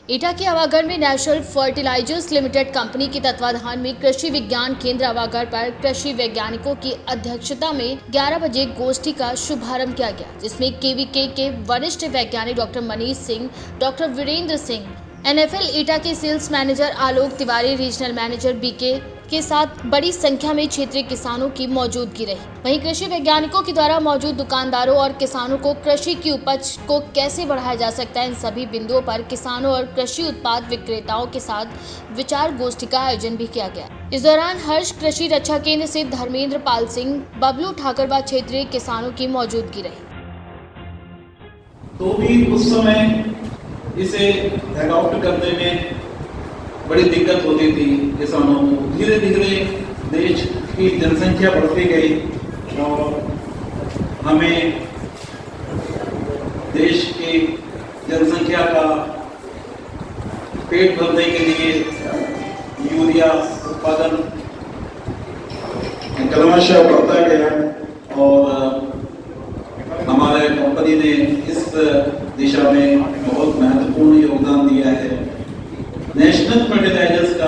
एटा के आवागढ़ में national fertilisers limited company के तत्वाधान में कृषि विज्ञान केंद्र आवागढ़ पर कृषि वैज्ञानिकों की अध्यक्षता में 11 बजे गोष्ठी का शुभारंभ किया गया, जिसमें केवीके के वरिष्ठ वैज्ञानिक doctor Manish Singh, doctor Virendra Singh, NFL Etah के sales manager Alok Tiwari, regional manager BK के साथ बड़ी संख्या में क्षेत्रीय किसानों की मौजूदगी रही। वहीं कृषि वैज्ञानिकों के द्वारा मौजूद दुकानदारों और किसानों को कृषि की उपज को कैसे बढ़ाया जा सकता है, इन सभी बिंदुओं पर किसानों और कृषि उत्पाद विक्रेताओं के साथ विचार गोष्ठी का आयोजन भी किया गया। इस दौरान हर्ष कृषि रक्षा केंद्र से धर्मेंद्र पाल सिंह, बबलू ठाकरवा क्षेत्रीय किसानों की मौजूदगी रही। तो भी उस समय इसे अडॉप्ट करने में बड़ी दिक्कत होती थी किसानों को। धीरे धीरे देश की जनसंख्या बढ़ती गई और हमें देश की जनसंख्या का पेट भरने के लिए यूरिया उत्पादन क्रमशः बढ़ता गया और हमारे कंपनी ने इस दिशा में बहुत महत्वपूर्ण योगदान दिया है। नेशनल फर्टिलाइजर्स का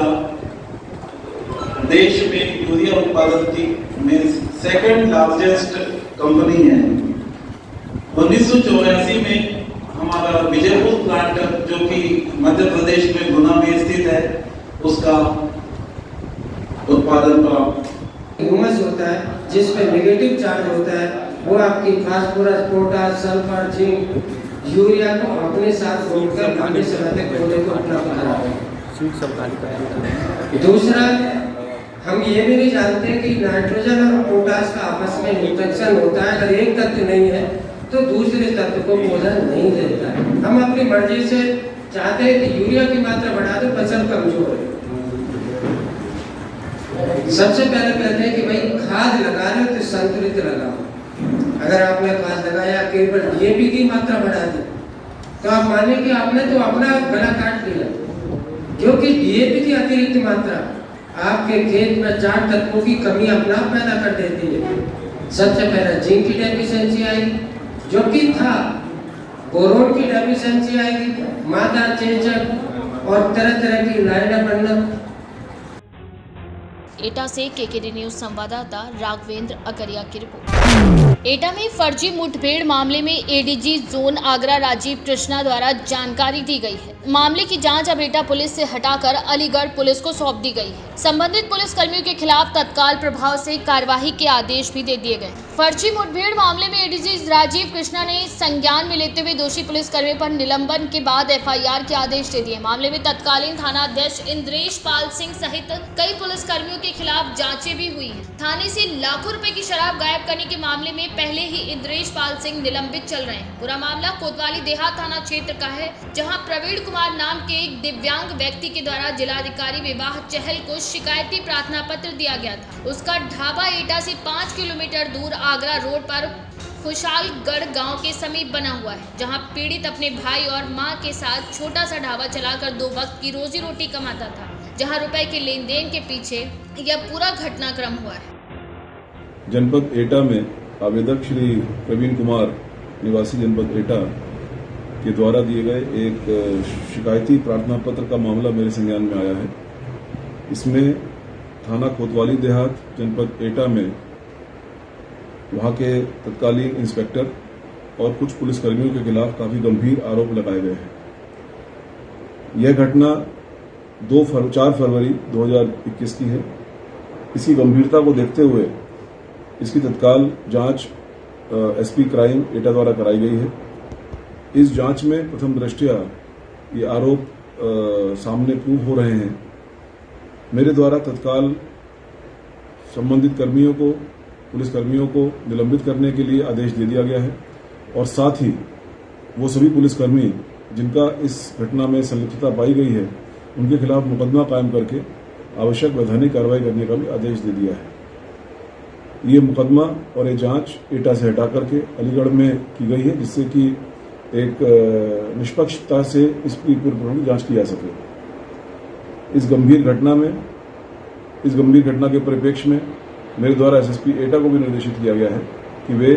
देश में यूरिया उत्पादन की में सेकंड लार्जेस्ट कंपनी है। 1984 में हमारा विजयपुर प्लांट जो कि मध्य प्रदेश में गुना में स्थित है, उसका उत्पादन का ह्यूमस होता है जिसमें नेगेटिव चार्ज होता है, वो आपकी phosphorus, potash, sulphur, zinc, urea को अपने साथ जोड़कर लंबे समय तक पौधे को उपलब्ध कराते हैं। दूसरा, हम ये भी नहीं जानते कि नाइट्रोजन और पोटास का आपस में इंटरेक्शन होता है। अगर एक तत्व नहीं है तो दूसरे तत्व को पौधा नहीं देता है। हम अपनी मर्जी से चाहते हैं कि यूरिया की मात्रा बढ़ा दो, फसल कमजोर है। सबसे पहले कहते हैं कि भाई खाद लगा रहे हो तो संतुलित लगाओ। अगर आपने खाद लगाया केवल DAP की मात्रा बढ़ा दी तो आप मानिए कि आपने तो अपना गला काट लिया, क्योंकि DAP की अतिरिक्त मात्रा आपके खेत में 4 तत्वों की कमी अपना पैदा कर देती है। सबसे पहले जिंक की डेफिशिएंसी आएगी, जो कि था, बोरोन की डेफिशिएंसी आएगी, मादा चेचक और तरह तरह की लाइना बनना। एटा से KKD न्यूज संवाददाता राघवेंद्र अकरिया की रिपोर्ट। एटा में फर्जी मुठभेड़ मामले में ADG जोन आगरा राजीव कृष्णा द्वारा जानकारी दी गई है। मामले की जांच अब एटा पुलिस से हटाकर अलीगढ़ पुलिस को सौंप दी गई है। संबंधित पुलिस कर्मियों के खिलाफ तत्काल प्रभाव से कार्यवाही के आदेश भी दे दिए गए। फर्जी मुठभेड़ मामले में ADG राजीव कृष्णा ने संज्ञान में लेते हुए दोषी पुलिस कर्मियों पर निलंबन के बाद FIR के आदेश दे दिए। मामले में तत्कालीन थाना अध्यक्ष इंद्रेश पाल सिंह सहित कई पुलिस कर्मियों के खिलाफ जांचें भी हुई हैं। थाने से लाखों रुपए की शराब गायब करने के मामले में पहले ही इंद्रेश पाल सिंह निलंबित चल रहे हैं। पूरा मामला कोतवाली देहात थाना क्षेत्र का है, जहां प्रवीण कुमार नाम के एक दिव्यांग व्यक्ति के द्वारा जिलाधिकारी विवाह चहल को शिकायती प्रार्थना पत्र दिया गया था। उसका ढाबा एटा से 5 किलोमीटर दूर आगरा रोड पर खुशालगढ़ गांव के समीप बना हुआ है, जहां पीड़ित अपने भाई और मां के साथ छोटा सा ढाबा चलाकर 2 वक्त की रोजी रोटी कमाता था, जहां रुपए के लेन देन के पीछे यह पूरा घटनाक्रम हुआ है। जनपद एटा में आवेदक श्री प्रवीण कुमार निवासी जनपद एटा के द्वारा दिए गए एक शिकायती प्रार्थना पत्र का मामला मेरे संज्ञान में आया है। इसमें थाना कोतवाली देहात जनपद एटा में वहां के तत्कालीन इंस्पेक्टर और कुछ पुलिसकर्मियों के खिलाफ काफी गंभीर आरोप लगाए गए हैं। यह घटना 4 फरवरी 2021 की है। इसी गंभीरता को देखते हुए इसकी तत्काल जांच SP क्राइम एटा द्वारा कराई गई है। इस जांच में प्रथम दृष्टया ये आरोप सामने प्रूव हो रहे हैं। मेरे द्वारा तत्काल संबंधित कर्मियों को, पुलिसकर्मियों को निलंबित करने के लिए आदेश दे दिया गया है और साथ ही वो सभी पुलिसकर्मी जिनका इस घटना में संलिप्तता पाई गई है, उनके खिलाफ मुकदमा कायम करके आवश्यक वैधानिक कार्रवाई करने का भी आदेश दे दिया है। ये मुकदमा और ये जांच एटा से हटा करके अलीगढ़ में की गई है, जिससे कि एक निष्पक्षता से इसकी पूरी जांच की जा सके। इस गंभीर घटना के परिप्रेक्ष्य में मेरे द्वारा SSP एटा को भी निर्देशित किया गया है कि वे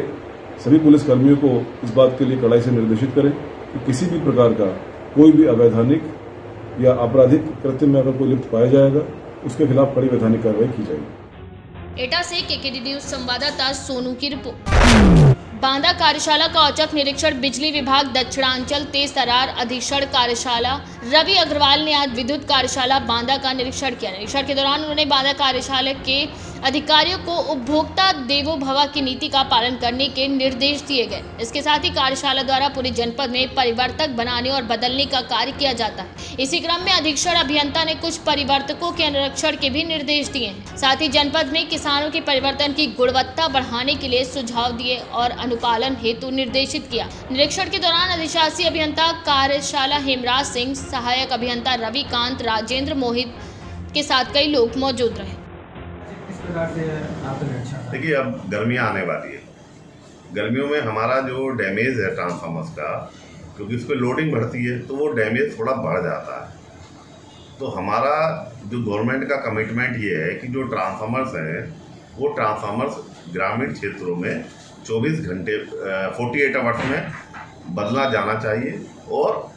सभी पुलिसकर्मियों को इस बात के लिए कड़ाई से निर्देशित करें कि किसी भी प्रकार का कोई भी अवैधानिक या आपराधिक कृत्य में अगर कोई लिप्त पाया जाएगा उसके खिलाफ कड़ी वैधानिक कार्रवाई की जाएगी। एटा से केकेडी न्यूज संवाददाता सोनू की रिपोर्ट। बांदा कार्यशाला का औचक निरीक्षण बिजली विभाग दक्षिणांचल तेज तरार अधीक्षण कार्यशाला रवि अग्रवाल ने आज विद्युत कार्यशाला बांदा का निरीक्षण किया। निरीक्षण के दौरान उन्होंने बांदा कार्यशाला के अधिकारियों को उपभोक्ता देवो भव की नीति का पालन करने के निर्देश दिए गए। इसके साथ ही कार्यशाला द्वारा पूरे जनपद में परिवर्तक बनाने और बदलने का कार्य किया जाता है। इसी क्रम में अधीक्षण अभियंता ने कुछ परिवर्तकों के निरीक्षण के भी निर्देश दिए हैं। साथ ही जनपद में किसानों के परिवर्तन की गुणवत्ता बढ़ाने के लिए सुझाव दिए और अनुपालन हेतु निर्देशित किया। निरीक्षण के दौरान अधिशासी अभियंता कार्यशाला हेमराज सिंह, सहायक अभियंता रविकांत, राजेंद्र, मोहित के साथ कई लोग मौजूद रहे। देखिए, अब गर्मियाँ आने वाली है। गर्मियों में हमारा जो डैमेज है ट्रांसफार्मर्स का, क्योंकि उस पर लोडिंग बढ़ती है तो वो डैमेज थोड़ा बढ़ जाता है। तो हमारा जो गवर्नमेंट का कमिटमेंट ये है कि जो ट्रांसफार्मर्स हैं वो ट्रांसफार्मर्स ग्रामीण क्षेत्रों में 24 घंटे 48 आवर्स में बदला जाना चाहिए और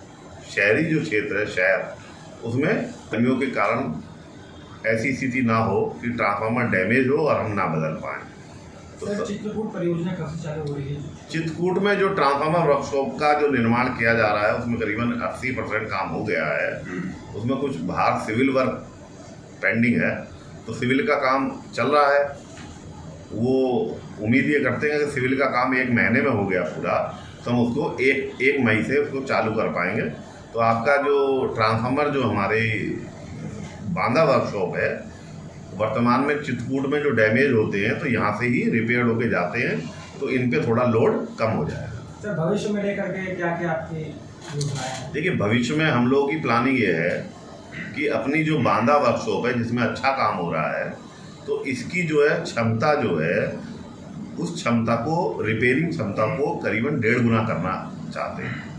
शहरी जो क्षेत्र है शहर उसमें गर्मियों के कारण ऐसी स्थिति ना हो कि ट्रांसफार्मर डैमेज हो और हम ना बदल पाएँ। तो चित्रकूट परियोजना कब से चालू हो रही है? चित्रकूट में जो ट्रांसफार्मर वर्कशॉप का जो निर्माण किया जा रहा है उसमें करीबन 80% काम हो गया है। उसमें कुछ बाहर सिविल वर्क पेंडिंग है, तो सिविल का काम चल रहा है। वो उम्मीद ये करते हैं कि सिविल का काम 1 महीने में हो गया पूरा, तो हम उसको एक मई से उसको चालू कर पाएंगे। तो आपका जो ट्रांसफार्मर जो हमारे बांदा वर्कशॉप है, वर्तमान में चित्रकूट में जो डैमेज होते हैं तो यहाँ से ही रिपेयर होके जाते हैं, तो इन पे थोड़ा लोड कम हो जाएगा। सर, भविष्य में लेकर के क्या क्या आपकी योजनाएं हैं? देखिए, भविष्य में हम लोगों की प्लानिंग ये है कि अपनी जो बांदा वर्कशॉप है जिसमें अच्छा काम हो रहा है, तो इसकी जो है क्षमता जो है उस क्षमता को, रिपेयरिंग क्षमता को करीबन 1.5 गुना करना चाहते हैं।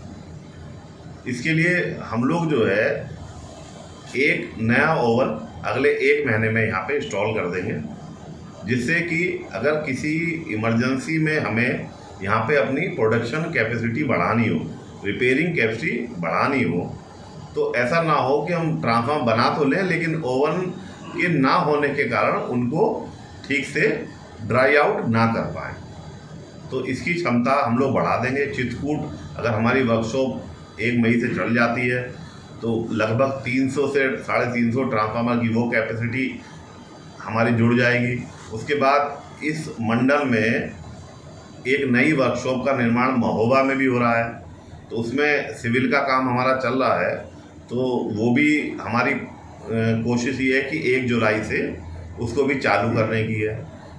इसके लिए हम लोग जो है एक नया ओवन अगले 1 महीने में यहाँ पे इंस्टॉल कर देंगे, जिससे कि अगर किसी इमरजेंसी में हमें यहाँ पे अपनी प्रोडक्शन कैपेसिटी बढ़ानी हो, रिपेयरिंग कैपेसिटी बढ़ानी हो, तो ऐसा ना हो कि हम ट्रांसफार्मर बना तो लें लेकिन ओवन के ना होने के कारण उनको ठीक से ड्राई आउट ना कर पाएँ। तो इसकी क्षमता हम लोग बढ़ा देंगे। चित्रकूट अगर हमारी वर्कशॉप 1 मई से चल जाती है तो लगभग 300 से 350 ट्रांसफार्मर की वो कैपेसिटी हमारी जुड़ जाएगी। उसके बाद इस मंडल में एक नई वर्कशॉप का निर्माण महोबा में भी हो रहा है, तो उसमें सिविल का काम हमारा चल रहा है। तो वो भी हमारी कोशिश ये है कि 1 जुलाई से उसको भी चालू करने की है।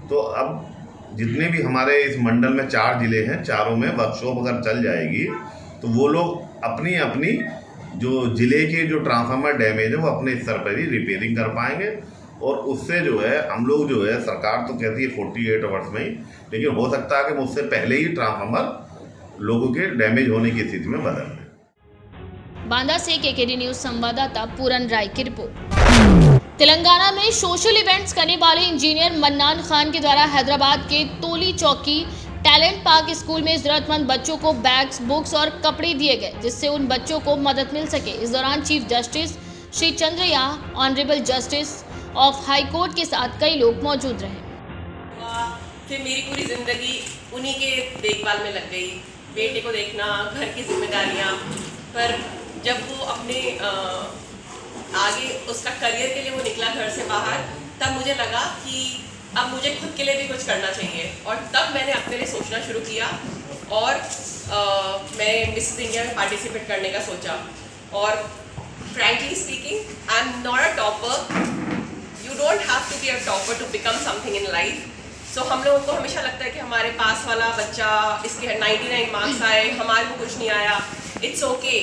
तो अब जितने भी हमारे इस मंडल में 4 ज़िले हैं, चारों में वर्कशॉप अगर चल जाएगी तो वो लोग अपनी अपनी जो ज़िले के जो ट्रांसफार्मर डैमेज है वो अपने स्तर पर ही रिपेयरिंग कर पाएंगे। और उससे जो है हम लोग जो है, सरकार तो कहती है 48 आवर्स में ही, लेकिन हो सकता है कि मुझसे पहले ही ट्रांसफार्मर लोगों के डैमेज होने की स्थिति में बदल जाए। बांदा से केकेडी न्यूज संवाददाता पूरन राय की रिपोर्ट। तेलंगाना में सोशल इवेंट्स करने वाले इंजीनियर मन्नान खान के द्वारा हैदराबाद के तोली चौकी टैलेंट पार्क स्कूल में जरूरतमंद बच्चों को बैग्स, बुक्स और कपड़े दिए गए, जिससे उन बच्चों को मदद मिल सके। इस दौरान chief justice Shri Chandraiah, honourable justice of high court के साथ कई लोग मौजूद रहे। फिर मेरी पूरी ज़िंदगी उन्हीं के देखभाल में लग गई, बेटे को देखना, घर की जिम्मेदारियाँ। पर जब वो अपने आगे उसका करियर के लिए वो निकला घर से बाहर, तब मुझे लगा कि अब मुझे खुद के लिए भी कुछ करना चाहिए। और तब मैंने अपने लिए सोचना शुरू किया और मैं मिसेस इंडिया में पार्टिसिपेट करने का सोचा। और frankly speaking, I am not a topper. You don't have to be a topper to become something in life. So हम लोगों को हमेशा लगता है कि हमारे पास वाला बच्चा, इसके 99 मार्क्स आए, हमारे को कुछ नहीं आया। It's okay.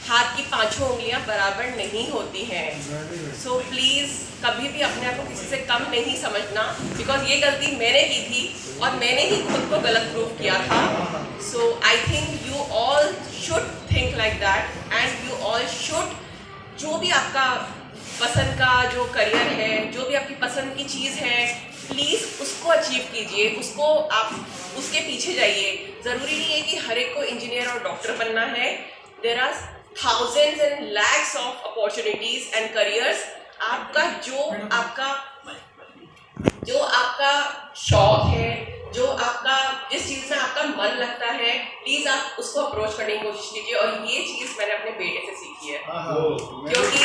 हाथ की 5 उंगलियां बराबर नहीं होती हैं। सो प्लीज़ कभी भी अपने आप को किसी से कम नहीं समझना, बिकॉज ये गलती मैंने की थी और मैंने ही खुद को गलत प्रूव किया था। So I think you all should think like that and you all should, जो भी आपका पसंद का जो करियर है, जो भी आपकी पसंद की चीज़ है, प्लीज़ उसको अचीव कीजिए, उसको आप उसके पीछे जाइए। ज़रूरी नहीं है कि हर एक को इंजीनियर और डॉक्टर बनना है। There are thousands and lakhs of opportunities and careers. आपका जो आपका शौक है, जो आपका जिस चीज़ में आपका मन लगता है, प्लीज़ आप उसको अप्रोच करने की कोशिश कीजिए। और ये चीज़ मैंने अपने बेटे से सीखी है, क्योंकि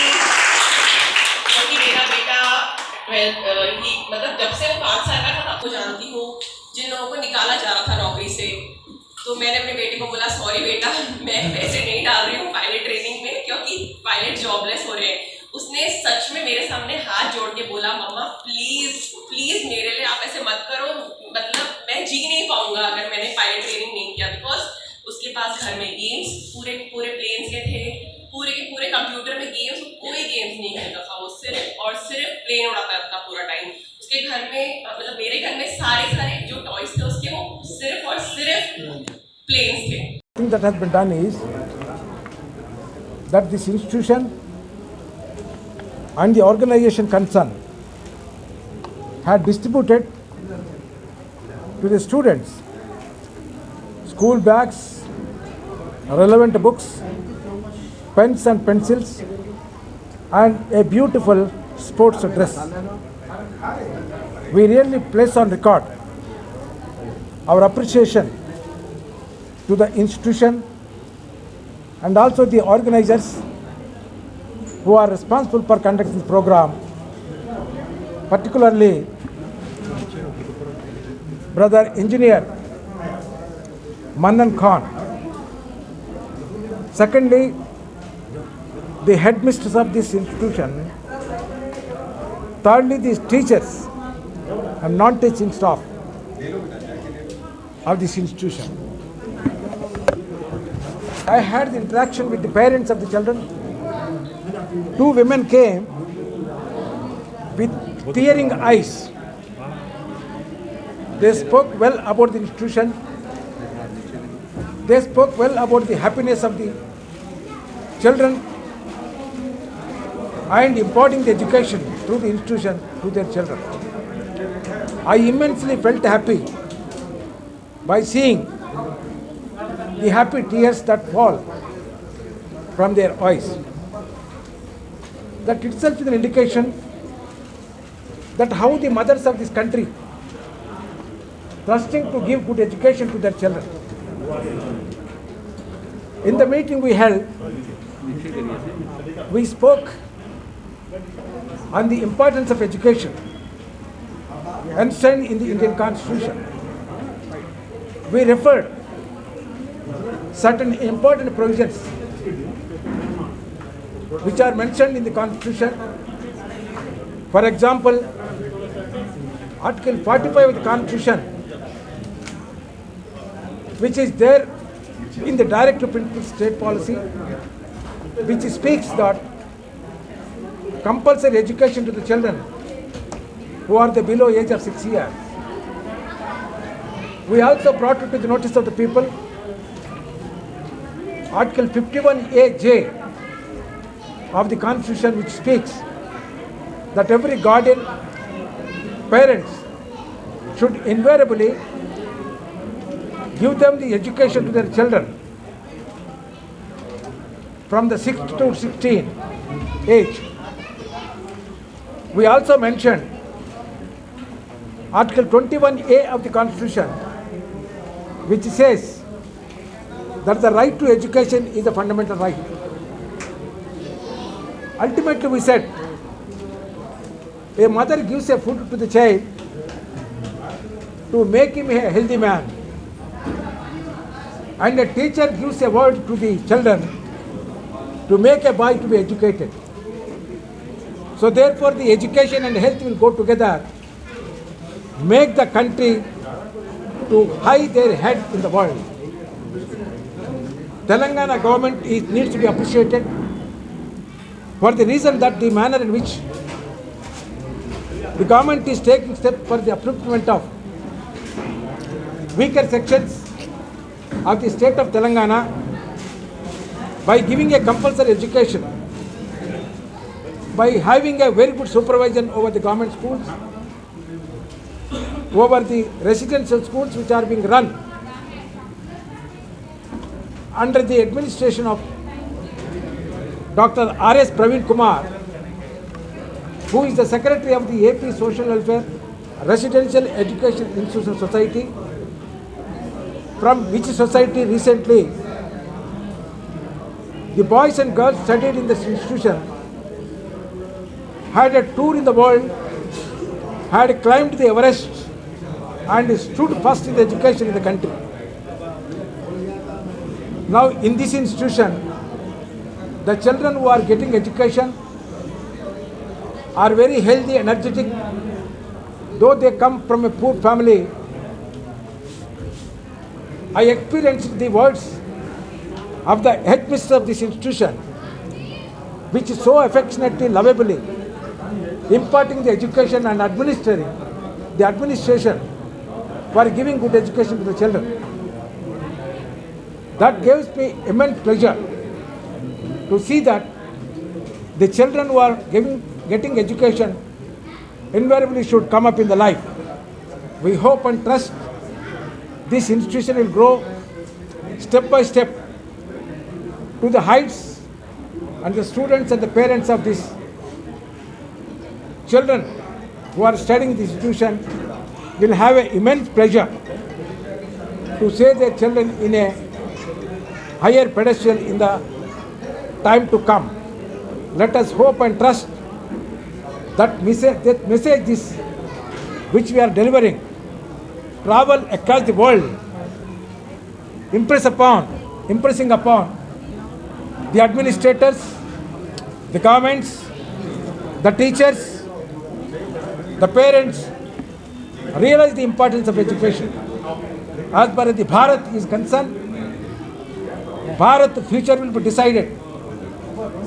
मेरा बेटा मतलब जब से वो 5 साल का था तब को जानती हूँ, जिन लोगों को निकाला जा रहा था नौकरी से, तो मैंने अपने बेटे को बोला सॉरी बेटा, मैं पैसे नहीं डाल रही हूँ पायलट ट्रेनिंग में, क्योंकि पायलट जॉबलेस हो रहे हैं। उसने सच में मेरे सामने हाथ जोड़ के बोला मम्मा प्लीज मेरे लिए आप ऐसे मत करो, मतलब मैं जी नहीं पाऊंगा अगर मैंने पायलट ट्रेनिंग नहीं किया। बिकॉज उसके पास घर में गेम्स पूरे प्लेन्स के थे, पूरे कंप्यूटर में गेम्स, कोई गेम्स नहीं खेलता था वो, सिर्फ प्लेन उड़ाता था पूरा टाइम। उसके घर में मतलब मेरे घर में सारे जो टॉयज थे उसके, वो सिर्फ प्लेन्स थे। thing that has been done is that this institution and the organization concerned had distributed to the students school bags, relevant books, pens and pencils, and a beautiful sports dress. We really place on record our appreciation to the institution and also the organizers who are responsible for conducting this program, particularly Brother Engineer Mannan Khan. Secondly, the headmistress of this institution. Thirdly, these teachers and non-teaching staff of this institution. I had the interaction with the parents of the children. 2 women came with tearing eyes. They spoke well about the institution. They spoke well about the happiness of the children and imparting the education through the institution to their children. I immensely felt happy by seeing the happy tears that fall from their eyes. That itself is an indication that how the mothers of this country trusting to give good education to their children. In the meeting we held, we spoke on the importance of education enshrined in the Indian Constitution. We referred certain important provisions which are mentioned in the Constitution. For example, Article 45 of the Constitution, which is there in the Directive Principle State Policy, which speaks that compulsory education to the children who are below age of 6 years. We also brought it to the notice of the people Article 51AJ of the Constitution, which speaks that every guardian, parents should invariably give them the education to their children from the 6 to 16 age. We also mentioned Article 21A of the Constitution, which says that the right to education is a fundamental right. Ultimately, we said a mother gives a food to the child to make him a healthy man, and a teacher gives a word to the children to make a boy to be educated. So therefore, the education and health will go together, make the country to high their head in the world. Telangana government needs to be appreciated for the reason that the manner in which the government is taking steps for the upliftment of weaker sections of the state of Telangana by giving a compulsory education, by having a very good supervision over the government schools, over the residential schools which are being run under the administration of Dr. R.S. Praveen Kumar, who is the Secretary of the AP Social Welfare Residential Education Institution Society, from which society recently the boys and girls studied in this institution had a tour in the world, had climbed the Everest and stood first in the education in the country. Now in this institution, the children who are getting education are very healthy, energetic. Though they come from a poor family, I experienced the words of the headmistress of this institution, which is so affectionately, lovably imparting the education and administering the administration for giving good education to the children. That gives me immense pleasure to see that the children who are getting education invariably should come up in the life. We hope and trust this institution will grow step by step to the heights, and the students and the parents of these children who are studying this institution will have an immense pleasure to see their children in a higher pedestal in the time to come. Let us hope and trust that message is which we are delivering travel across the world, impressing upon the administrators, the governments, the teachers, the parents, realize the importance of education. As far as the Bharat is concerned, Bharat future will be decided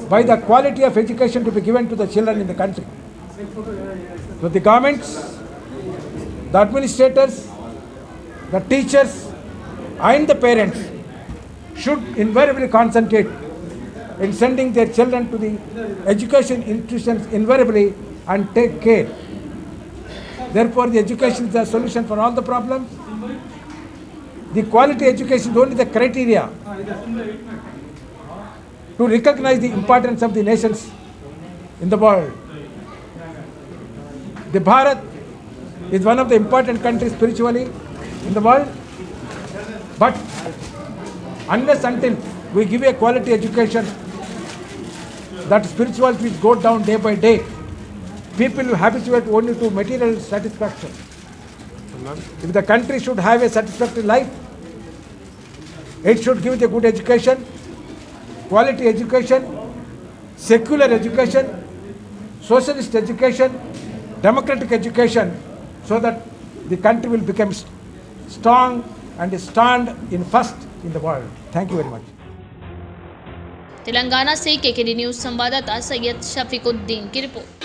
by the quality of education to be given to the children in the country. So the governments, the administrators, the teachers and the parents should invariably concentrate in sending their children to the education institutions invariably and take care. Therefore, the education is the solution for all the problems. The quality education is only the criteria to recognize the importance of the nations in the world. The Bharat is one of the important countries spiritually in the world, but unless until we give a quality education, that spirituality will go down day by day. People will habituate only to material satisfaction. If the country should have a satisfactory life, it should give a good education, quality education, secular education, socialist education, democratic education, so that the country will become strong and stand in first in the world. Thank you very much. Telangana से KKD news संवाददाता सैयद शफीकुद्दीन की report.